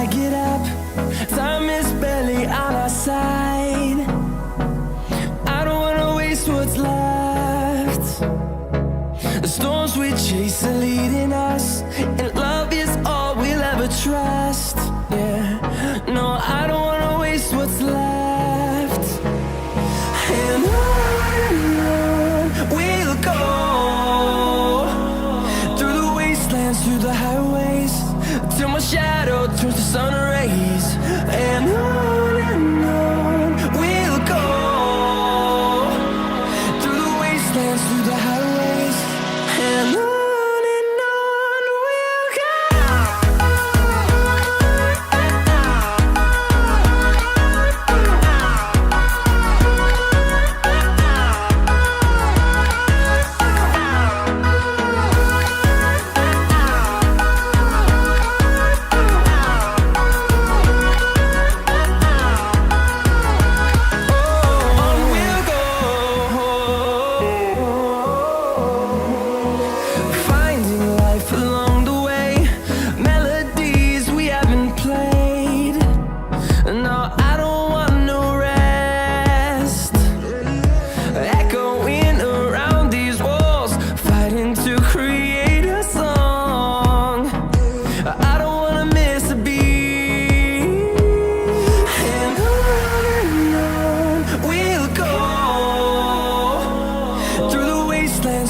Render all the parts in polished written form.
I get up, time is barely on our side. I don't wanna waste what's left. The storms we chase are leading us, and love is all we'll ever trust. Yeah, no, I don't wanna waste what's left. And on we'll go, through the wastelands, through the highways, till my shadow turns to sun rays. And on we'll go, through the wastelands, through the highways, and on we'll go.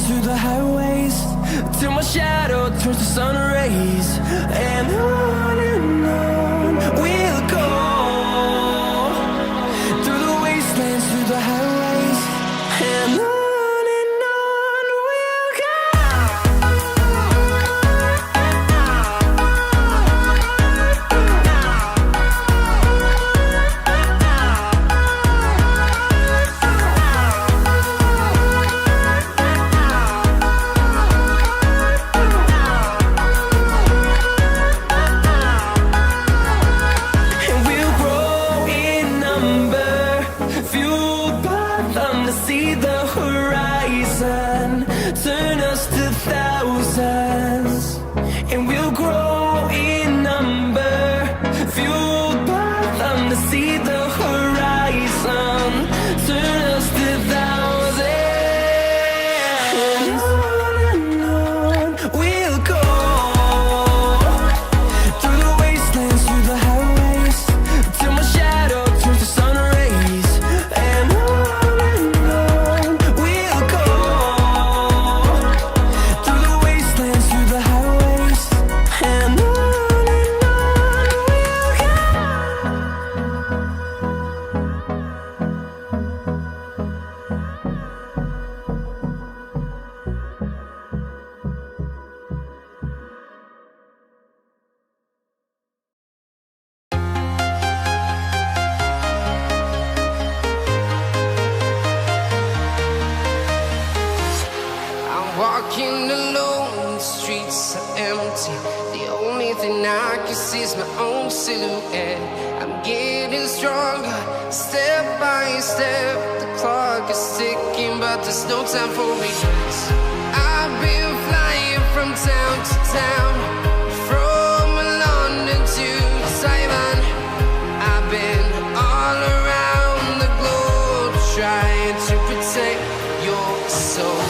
Through the highways, till my shadow turns to sun rays. And on we'll go, through the wastelands, through the highways, and on we'll go. See the horizon turn us to thousands, and we'll grow in number, fueled by them to see the horizon turn us to thousands. And on we'll go, through the wastelands, through the highways, till my shadow turns to sun rays. And walking alone, the streets are empty. The only thing I can see is my own silhouette. I'm getting stronger, step by step. The clock is ticking, but there's no time for regrets. I've been flying from town to town, from London to Taiwan. I've been all around the globe, trying to protect your soul.